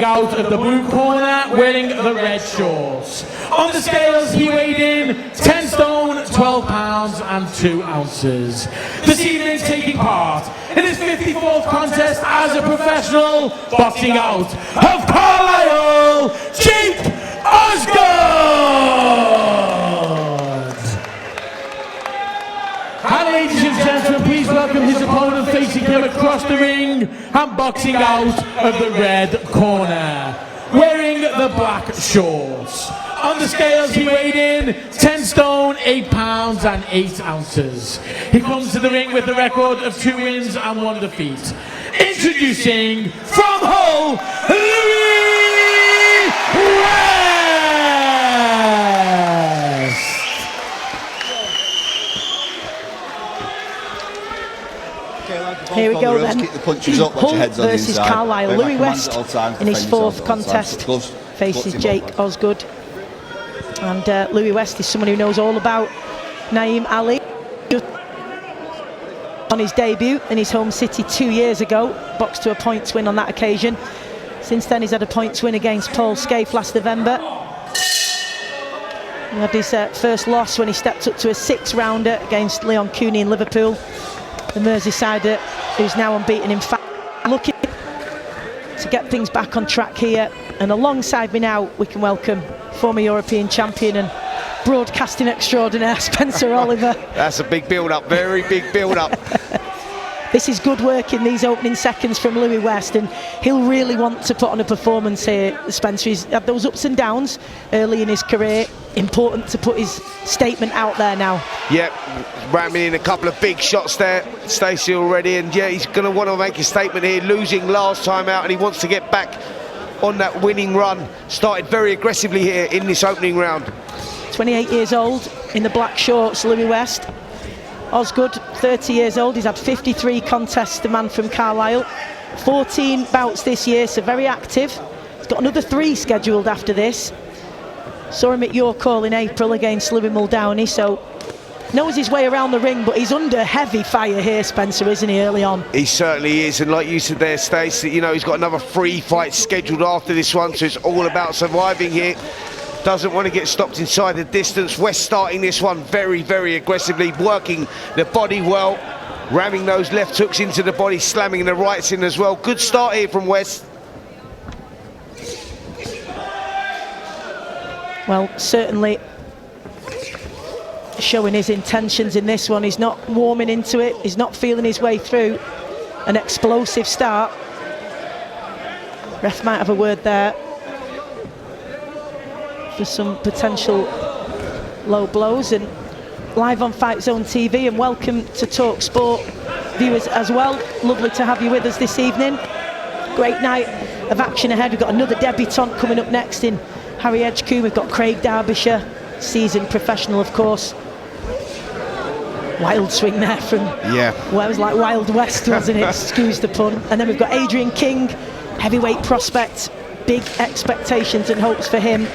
out of the blue corner, wearing the red shorts. On the scales, he weighed in 10 stone, 12 pounds and 2 ounces. This evening, taking part in his 54th contest as a professional, boxing out of Carlisle, Jake Osgood! And ladies and gentlemen, please welcome his opponent facing him across the ring and boxing out of the red corner, wearing the black shorts. On the scales, he weighed in 10 stone, 8 pounds and 8 ounces. He comes to the ring with a record of 2 wins and 1 defeat. Introducing from Hull, Louis West! Here we go then. Keep the punches up, watch Hull your heads on the versus inside. Carlisle. Louis West in his 4th contest faces Jake Osgood. And Louis West is someone who knows all about Naeem Ali. On his debut in his home city 2 years ago, boxed to a points win on that occasion. Since then he's had a points win against Paul Scaife last November. He had his first loss when he stepped up to a 6-rounder against Leon Cooney in Liverpool. The Merseysider, who's now unbeaten in fact, looking to get things back on track here. And alongside me now, we can welcome former European champion and broadcasting extraordinaire Spencer Oliver. That's a big build-up, very big build-up. This is good work in these opening seconds from Louis West, and he'll really want to put on a performance here, Spencer. He's had those ups and downs early in his career. Important to put his statement out there now. Yep, ramming in a couple of big shots there, Stacey already, and yeah, he's going to want to make a statement here, losing last time out, and he wants to get back on that winning run. Started very aggressively here in this opening round. 28 years old in the black shorts, Louis West. Osgood, 30 years old, he's had 53 contests, the man from Carlisle. 14 bouts this year, so very active. He's got another 3 scheduled after this. Saw him at your call in April against Louis Muldowney, so knows his way around the ring, but he's under heavy fire here, Spencer, isn't he, early on? He certainly is, and like you said there, Stace, you know, he's got another 3 fights scheduled after this one, so it's all about surviving here. Doesn't want to get stopped inside the distance. West starting this one very, very aggressively, working the body well, ramming those left hooks into the body, slamming the rights in as well. Good start here from West. Well, certainly showing his intentions in this one. He's not warming into it, he's not feeling his way through. An explosive start. Ref might have a word there for some potential low blows. And live on Fight Zone TV, and welcome to Talk Sport viewers as well. Lovely to have you with us this evening. Great night of action ahead. We've got another debutant coming up next in Harry Edgecombe. We've got Craig Derbyshire, seasoned professional, of course. Wild swing there from, well, it was like Wild West, wasn't it? Excuse the pun. And then we've got Adrian King, heavyweight prospect. Big expectations and hopes for him,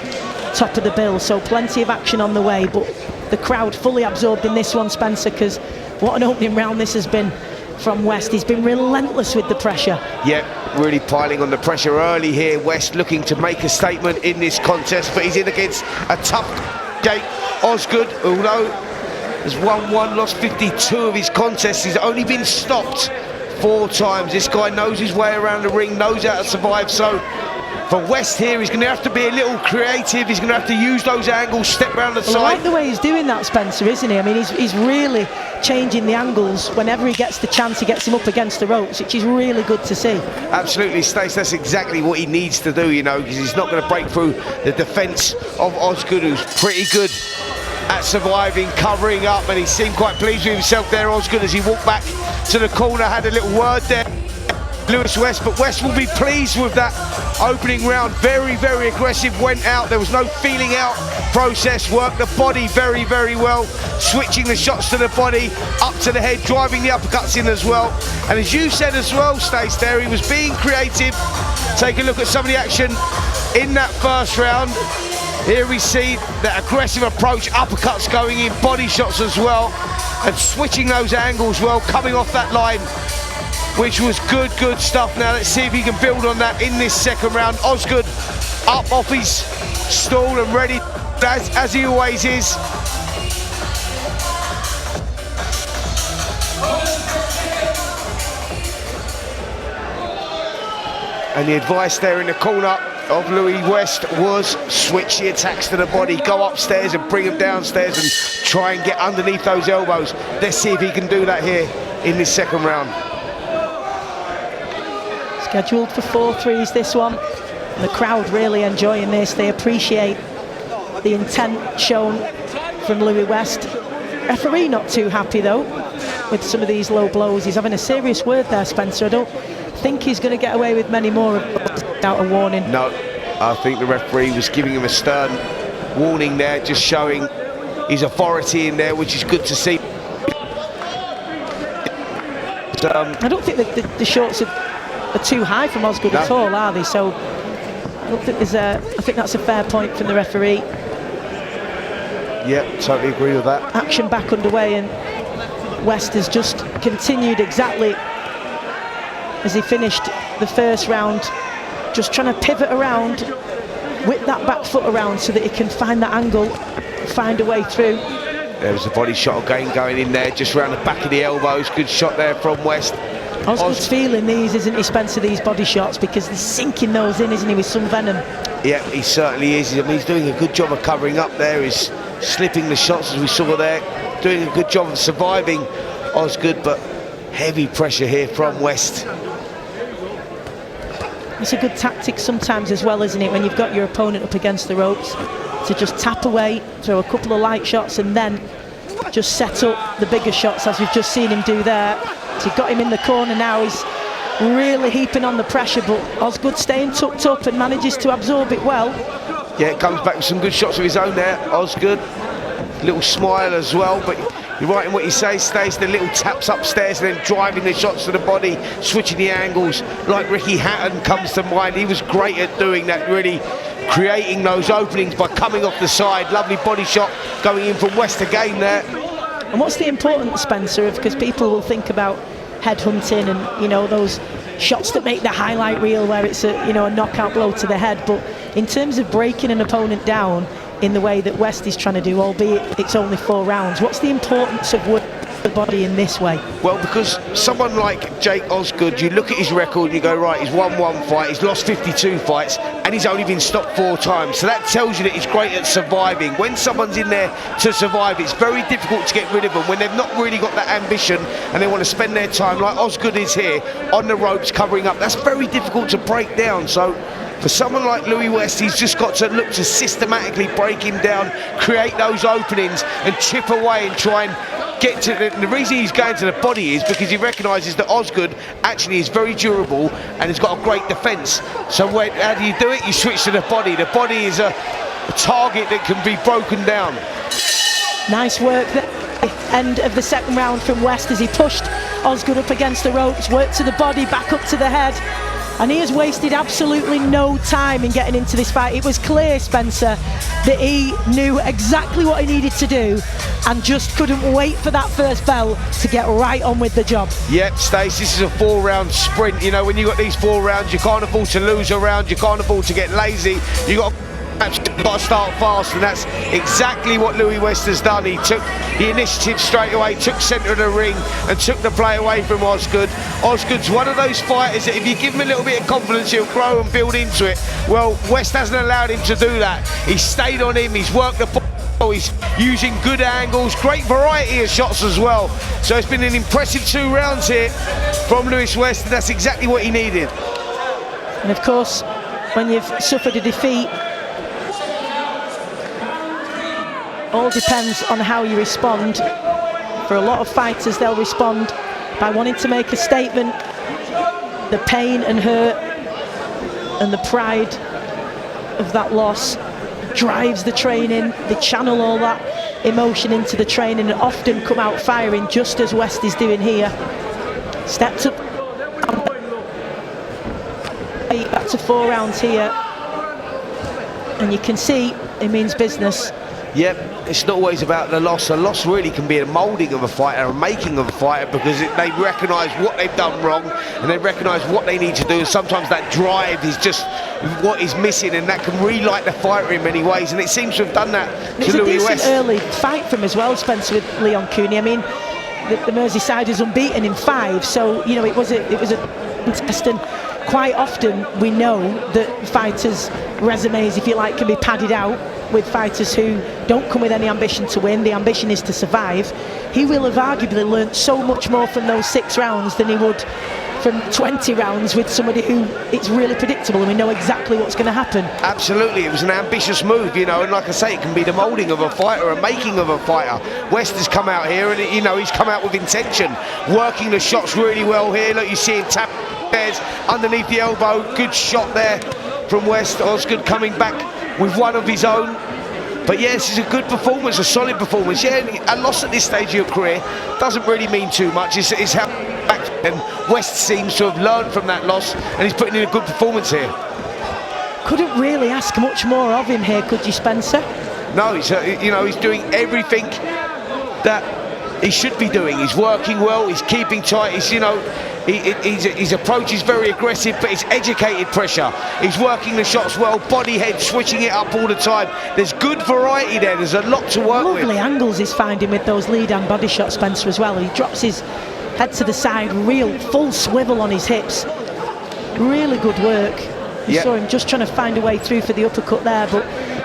top of the bill. So plenty of action on the way, but the crowd fully absorbed in this one, Spencer, because what an opening round this has been from West. He's been relentless with the pressure. Yeah, really piling on the pressure early here. West looking to make a statement in this contest, but he's in against a tough Jake Osgood, although has won 1, lost 52 of his contests. He's only been stopped 4 times. This guy knows his way around the ring, knows how to survive. So for West here, he's going to have to be a little creative. He's going to have to use those angles, step around the side. I like the way he's doing that, Spencer, isn't he? I mean, he's really changing the angles whenever he gets the chance. He gets him up against the ropes, which is really good to see. Absolutely, Stace. That's exactly what he needs to do, you know, because he's not going to break through the defence of Osgood, who's pretty good at surviving, covering up, and he seemed quite pleased with himself there, Osgood, as he walked back to the corner, had a little word there. Louis West, but West will be pleased with that opening round. Very, very aggressive, went out, there was no feeling out process, worked the body very, very well, switching the shots to the body, up to the head, driving the uppercuts in as well. And as you said as well, Stace, there, he was being creative. Take a look at some of the action in that first round. Here we see that aggressive approach, uppercuts going in, body shots as well, and switching those angles well, coming off that line. which was good stuff. Now let's see if he can build on that in this second round. Osgood up off his stool and ready as he always is. And the advice there in the corner of Louis West was switch the attacks to the body, go upstairs and bring him downstairs and try and get underneath those elbows. Let's see if he can do that here in this second round. Scheduled for 4 threes this one. And the crowd really enjoying this. They appreciate the intent shown from Louis West. Referee not too happy though with some of these low blows. He's having a serious word there, Spencer. I don't think he's going to get away with many more without a warning. No, I think the referee was giving him a stern warning there, just showing his authority in there, which is good to see. I don't think that the shots are too high from Osgood at all, are they? So I don't think there's I think that's a fair point from the referee. Yeah, totally agree with that. Action back underway, and West has just continued exactly as he finished the first round, just trying to pivot around, whip that back foot around so that he can find that angle, find a way through. There was a body shot again going in there, just around the back of the elbows. Good shot there from West. Osgood's feeling these, isn't he, Spencer, these body shots, because he's sinking those in, isn't he, with some venom. Yeah, he certainly is. I mean, he's doing a good job of covering up there. He's slipping the shots, as we saw there, doing a good job of surviving Osgood, but heavy pressure here from West. It's a good tactic sometimes as well, isn't it, when you've got your opponent up against the ropes, to just tap away, throw a couple of light shots, and then just set up the bigger shots, as we've just seen him do there. So you've got him in the corner now. He's really heaping on the pressure, but Osgood staying tucked up and manages to absorb it well. Yeah, it comes back with some good shots of his own there, Osgood. Little smile as well, but you're right in what you say, Stace, the little taps upstairs and then driving the shots to the body, switching the angles, like Ricky Hatton comes to mind. He was great at doing that, really creating those openings by coming off the side. Lovely body shot going in from West again there. And what's the importance, Spencer, of, because people will think about headhunting and, you know, those shots that make the highlight reel where it's a, you know, a knockout blow to the head, but in terms of breaking an opponent down in the way that West is trying to do, albeit it's only 4 rounds, what's the importance of working the body in this way? Well, because someone like Jake Osgood, you look at his record and you go, right, he's won 1 fight, he's lost 52 fights, and he's only been stopped 4 times. So that tells you that he's great at surviving. When someone's in there to survive, it's very difficult to get rid of them. When they've not really got that ambition and they want to spend their time, like Osgood is here, on the ropes, covering up, that's very difficult to break down. So for someone like Louis West, he's just got to look to systematically break him down, create those openings and chip away and try and get to the reason he's going to the body is because he recognises that Osgood actually is very durable and has got a great defence. So how do you do it? You switch to the body. The body is a target that can be broken down. Nice work there. End of the second round from West as he pushed Osgood up against the ropes, worked to the body, back up to the head. And he has wasted absolutely no time in getting into this fight. It was clear, Spencer, that he knew exactly what he needed to do and just couldn't wait for that first bell to get right on with the job. Yep, Stace, this is a 4-round sprint. You know, when you've got these 4 rounds, you can't afford to lose a round, you can't afford to get lazy. You got to start fast, and that's exactly what Louis West has done. He took the initiative straight away, took centre of the ring and took the play away from Osgood. Osgood's one of those fighters that if you give him a little bit of confidence, he'll grow and build into it. Well, West hasn't allowed him to do that. He's stayed on him, he's worked the ball, he's using good angles, great variety of shots as well. So it's been an impressive 2 rounds here from Louis West, and that's exactly what he needed. And of course, when you've suffered a defeat, all depends on how you respond. For a lot of fighters, they'll respond by wanting to make a statement. The pain and hurt and the pride of that loss drives the training. They channel all that emotion into the training and often come out firing, just as West is doing here. Stepped up, back to 4 rounds here, and you can see it means business. Yep, it's not always about the loss. A loss really can be a moulding of a fighter, a making of a fighter, because they recognise what they've done wrong and they recognise what they need to do. And sometimes that drive is just what is missing, and that can relight the fighter in many ways. And it seems to have done that to Louis West. It's a decent early fight from as well, Spencer, with Leon Cooney. I mean, the Merseyside is unbeaten in 5, so you know it was a test, and quite often we know that fighters' resumes, if you like, can be padded out with fighters who don't come with any ambition to win. The ambition is to survive. He will have arguably learnt so much more from those 6 rounds than he would from 20 rounds with somebody who it's really predictable and we know exactly what's going to happen. Absolutely, it was an ambitious move, you know, and like I say, it can be the moulding of a fighter, a making of a fighter. West has come out here and, you know, he's come out with intention, working the shots really well here. Look, you see him tap underneath the elbow, good shot there from West. Osgood coming back with one of his own. But yeah, this is a good performance, a solid performance. Yeah, a loss at this stage of your career doesn't really mean too much. It's how back, and West seems to have learned from that loss, and he's putting in a good performance here. Couldn't really ask much more of him here, could you, Spencer? No, he's you know, he's doing everything that he should be doing. He's working well, he's keeping tight, he's, you know, his approach is very aggressive, but it's educated pressure. He's working the shots well, body head, switching it up all the time. There's good variety there, there's a lot to work with. Lovely angles he's finding with those lead and body shots, Spencer, as well. He drops his head to the side, real full swivel on his hips. Really good work. You saw him just trying to find a way through for the uppercut there,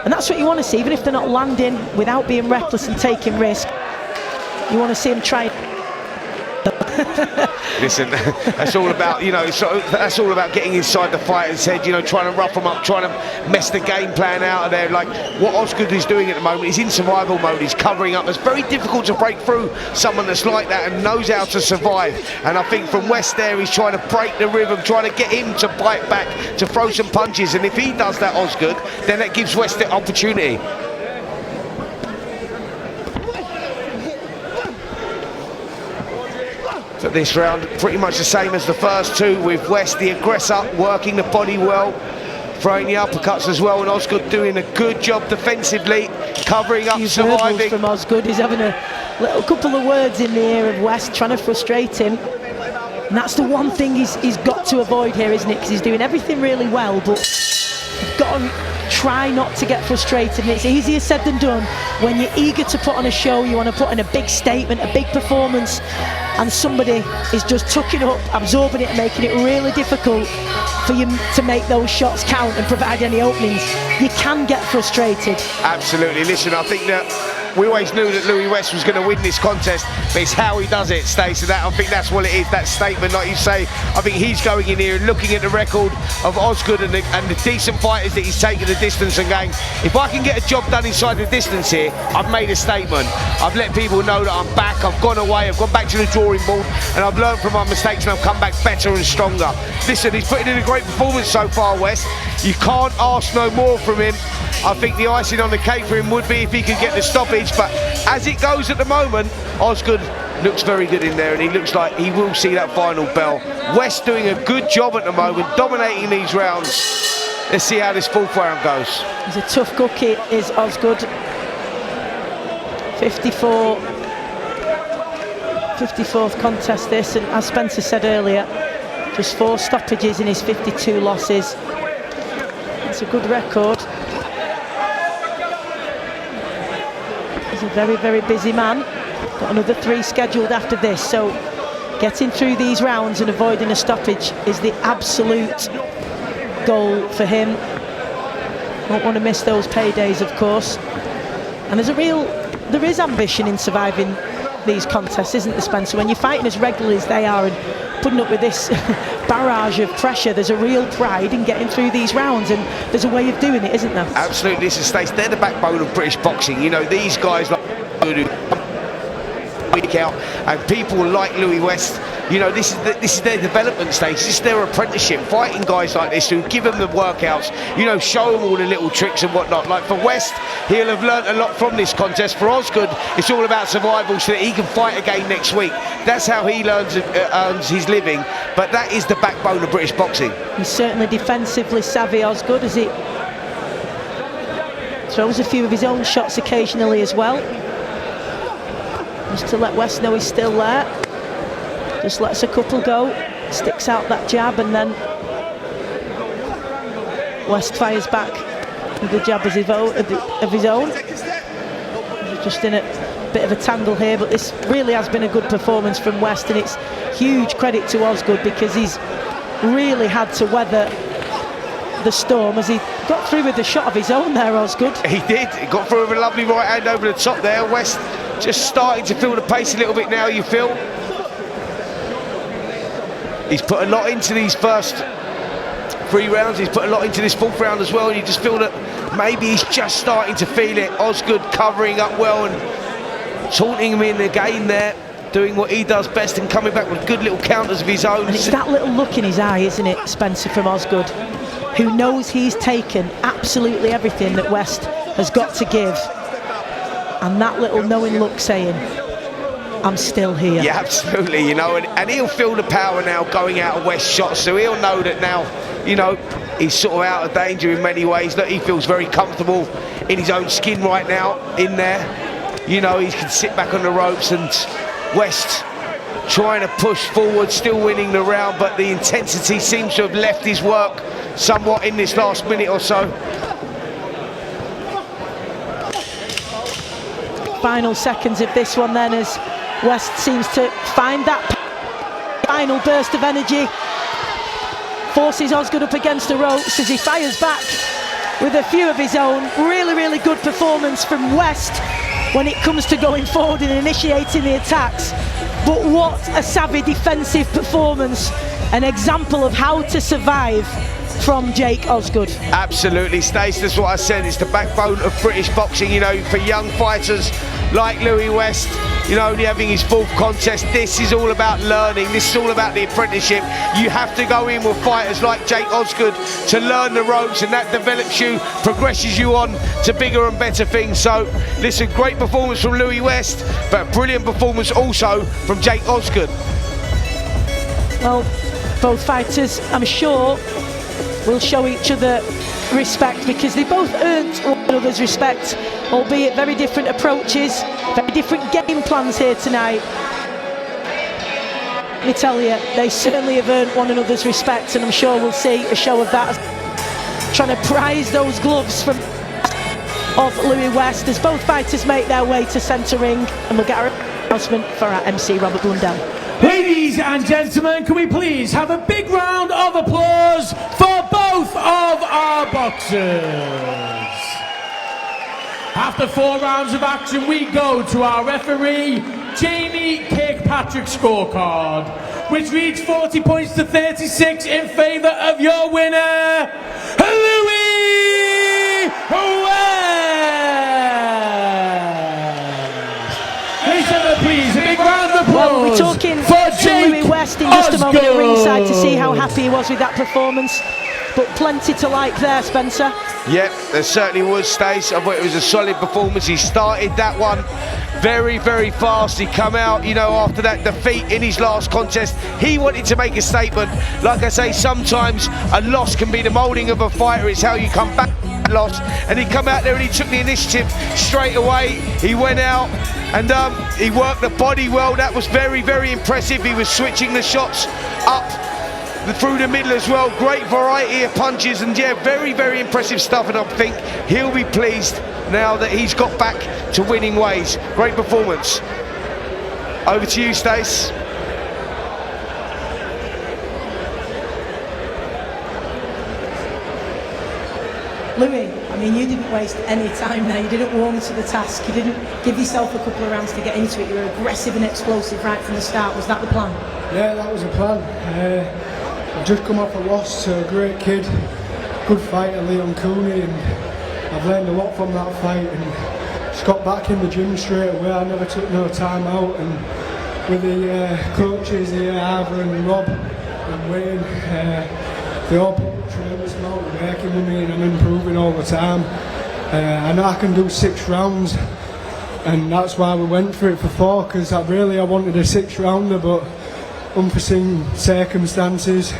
and that's what you want to see, even if they're not landing without being reckless and taking risk. You want to see him try. Listen, that's all about, you know, that's all about getting inside the fighter's head, you know, trying to rough them up, trying to mess the game plan out of there. Like what Osgood is doing at the moment, he's in survival mode, he's covering up. It's very difficult to break through someone that's like that and knows how to survive. And I think from West there, he's trying to break the rhythm, trying to get him to bite back, to throw some punches. And if he does that, Osgood, then that gives West the opportunity. So this round, pretty much the same as the first 2, with West, the aggressor, working the body well, throwing the uppercuts as well, and Osgood doing a good job defensively, covering up, surviving. From Osgood, he's having a little couple of words in the ear of West, trying to frustrate him. And that's the one thing he's got to avoid here, isn't it? Because he's doing everything really well, but you've got to try not to get frustrated. And it's easier said than done. When you're eager to put on a show, you want to put in a big statement, a big performance, and somebody is just tucking up, absorbing it and making it really difficult for you to make those shots count and provide any openings. You can get frustrated. Absolutely. Listen, I think that we always knew that Louis West was going to win this contest, but it's how he does it, Stacey. That, I think that's what it is, that statement, like you say. I think he's going in here and looking at the record of Osgood and the decent fighters that he's taken the distance and going, if I can get a job done inside the distance here, I've made a statement. I've let people know that I'm back, I've gone away, I've gone back to the drawing board, and I've learned from my mistakes and I've come back better and stronger. Listen, he's putting in a great performance so far, West. You can't ask no more from him. I think the icing on the cake for him would be if he could get the stoppage, but as it goes at the moment, Osgood looks very good in there and he looks like he will see that final bell. West doing a good job at the moment, dominating these rounds. Let's see how this 4th round goes. He's a tough cookie, is Osgood. 54th contest this, and as Spencer said earlier, just 4 stoppages in his 52 losses. It's a good record. He's a very, very busy man. Got another 3 scheduled after this, so getting through these rounds and avoiding a stoppage is the absolute goal for him. Won't want to miss those paydays, of course. And there is ambition in surviving these contests, isn't there, Spencer? When you're fighting as regularly as they are and putting up with this barrage of pressure, there's a real pride in getting through these rounds, and there's a way of doing it, isn't there? Absolutely. This is Stace. They're the backbone of British boxing. You know, these guys like week out, and people like Louis West, you know, this is their development stage, this is their apprenticeship, fighting guys like this who give them the workouts, you know, show them all the little tricks and whatnot. Like for West, he'll have learnt a lot from this contest. For Osgood, it's all about survival so that he can fight again next week. That's how he earns his living, but that is the backbone of British boxing. He's certainly defensively savvy, Osgood, as he Throws a few of his own shots occasionally as well, just to let West know he's still there. Just lets a couple go, sticks out that jab, and then West fires back with a jab of his own. Just in a bit of a tangle here, but this really has been a good performance from West, and it's huge credit to Osgood because he's really had to weather the storm as he got through with a shot of his own there, Osgood. He did. He got through with a lovely right hand over the top there. West just starting to feel the pace a little bit now, you feel. He's put a lot into these first 3 rounds. He's put a lot into this 4th round as well, and you just feel that maybe he's just starting to feel it. Osgood covering up well and taunting him in again there, doing what he does best and coming back with good little counters of his own. And it's that little look in his eye, isn't it, Spencer, from Osgood, who knows he's taken absolutely everything that West has got to give, and that little knowing look saying, I'm still here. Yeah, absolutely, you know, and he'll feel the power now going out of West's shots, so he'll know that now, you know, he's sort of out of danger in many ways. That he feels very comfortable in his own skin right now in there. You know, he can sit back on the ropes, and West trying to push forward, still winning the round, but the intensity seems to have left his work somewhat in this last minute or so. Final seconds of this one then, as West seems to find that final burst of energy, forces Osgood up against the ropes as he fires back with a few of his own. Really good performance from West when it comes to going forward and initiating the attacks, but what a savvy defensive performance, an example of how to survive from Jake Osgood. Absolutely, Stace, that's what I said, it's the backbone of British boxing, you know, for young fighters like Louis West, you know, only having his 4th contest. This is all about learning, this is all about the apprenticeship. You have to go in with fighters like Jake Osgood to learn the ropes, and that develops you, progresses you on to bigger and better things. So, listen, great performance from Louis West, but brilliant performance also from Jake Osgood. Well, both fighters, I'm sure, will show each other respect because they both earned one another's respect, albeit very different approaches, very different game plans here tonight. Let me tell you, they certainly have earned one another's respect, and I'm sure we'll see a show of that, trying to prize those gloves from of Louis West as both fighters make their way to centre ring, and we'll get our announcement for our MC Robert Blundell. Ladies and gentlemen, can we please have a big round of applause for both of our boxers? After 4 rounds of action, we go to our referee, Jamie Kirkpatrick's scorecard, which reads 40 points to 36 in favour of your winner, Louis West. Ladies and gentlemen, please, a big round of applause. Well, we'll be talking to Louis West in just a moment at ringside to see how happy he was with that performance. But plenty to like there, Spencer. Yep, there certainly was, Stace. I thought it was a solid performance. He started that one very fast. He come out, you know, after that defeat in his last contest. He wanted to make a statement. Like I say, sometimes a loss can be the moulding of a fighter. It's how you come back from that loss. And he come out there and he took the initiative straight away. He went out and he worked the body well. That was very impressive. He was switching the shots up through the middle as well. Great variety of punches, and yeah, very impressive stuff, and I think he'll be pleased now that he's got back to winning ways. Great performance. Over to you, Stace. Louis, I mean, you didn't waste any time there. You didn't warm to the task. You didn't give yourself a couple of rounds to get into it. You were aggressive and explosive right from the start. Was that the plan? Yeah, that was the plan. I've just come off a loss to a great kid, good fighter, Leon Cooney, and I've learned a lot from that fight, and just got back in the gym straight away. I never took no time out, and with the coaches here, Ava and Rob and Wayne, they all put a tremendous amount of work in with me, and I'm improving all the time. I know I can do 6 rounds, and that's why we went for it for 4, because I wanted a 6 rounder, but unforeseen circumstances,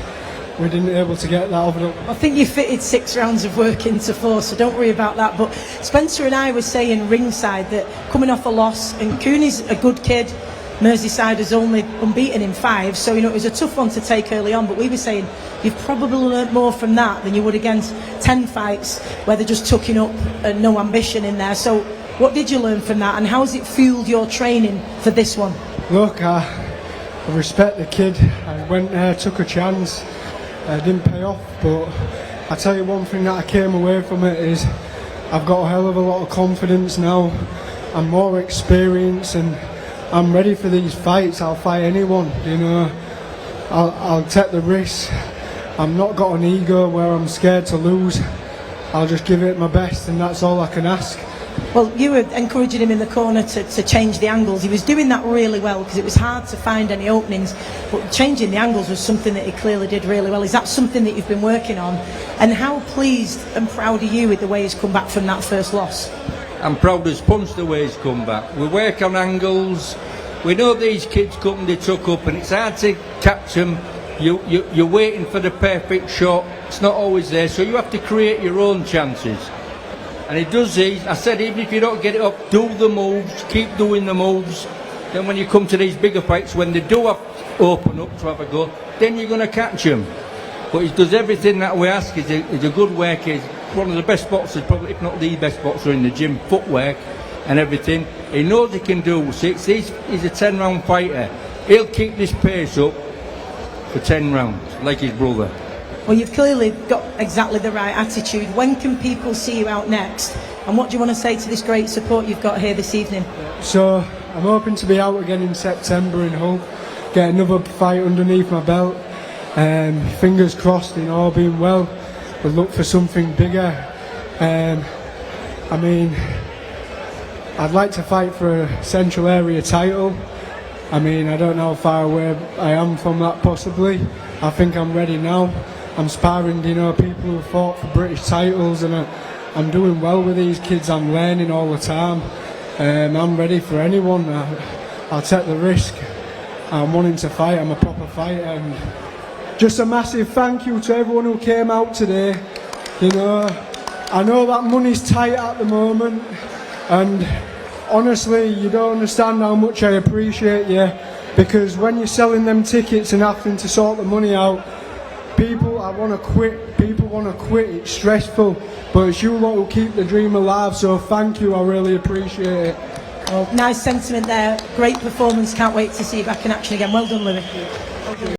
we didn't able to get that over the... I think you fitted 6 rounds of work into 4, so don't worry about that. But Spencer and I were saying ringside that coming off a loss, and Cooney's a good kid, Merseyside is only unbeaten in 5, so you know it was a tough one to take early on, but we were saying you've probably learnt more from that than you would against 10 fights where they're just tucking up and no ambition in there. So what did you learn from that, and how has it fueled your training for this one? Look, I respect the kid. I went there, took a chance. Didn't pay off, but I tell you one thing that I came away from it is I've got a hell of a lot of confidence now. I'm more experienced and I'm ready for these fights. I'll fight anyone, you know. I'll take the risk. I'm not got an ego where I'm scared to lose. I'll just give it my best, and that's all I can ask. Well, you were encouraging him in the corner to change the angles. He was doing that really well because it was hard to find any openings, but changing the angles was something that he clearly did really well. Is that something that you've been working on? And how pleased and proud are you with the way he's come back from that first loss? I'm proud as punch the way he's come back. We work on angles. We know these kids come, they tuck up, and it's hard to catch them. You're waiting for the perfect shot. It's not always there, so you have to create your own chances. And he does these. I said, even if you don't get it up, do the moves, keep doing the moves. Then when you come to these bigger fights, when they do have to open up to have a go, then you're going to catch him. But he does everything that we ask. He's a good worker. He's one of the best boxers, probably, if not the best boxer in the gym. Footwork and everything. He knows he can do 6. He's a 10-round fighter. He'll keep this pace up for 10 rounds, like his brother. Well, you've clearly got exactly the right attitude. When can people see you out next? And what do you want to say to this great support you've got here this evening? So I'm hoping to be out again in September in Hull, get another fight underneath my belt. Fingers crossed, in all being well, we'll look for something bigger. I mean, I'd like to fight for a Central Area title. I mean, I don't know how far away I am from that possibly. I think I'm ready now. I'm sparring, you know, people who fought for British titles, and I'm doing well with these kids. I'm learning all the time. I'm ready for anyone. I'll take the risk. I'm wanting to fight. I'm a proper fighter. And just a massive thank you to everyone who came out today. You know, I know that money's tight at the moment, and honestly, you don't understand how much I appreciate you, because when you're selling them tickets and having to sort the money out, people want to quit, it's stressful, but it's you lot who keep the dream alive, so thank you, I really appreciate it. Well, nice sentiment there, great performance, can't wait to see you back in action again. Well done, Louis.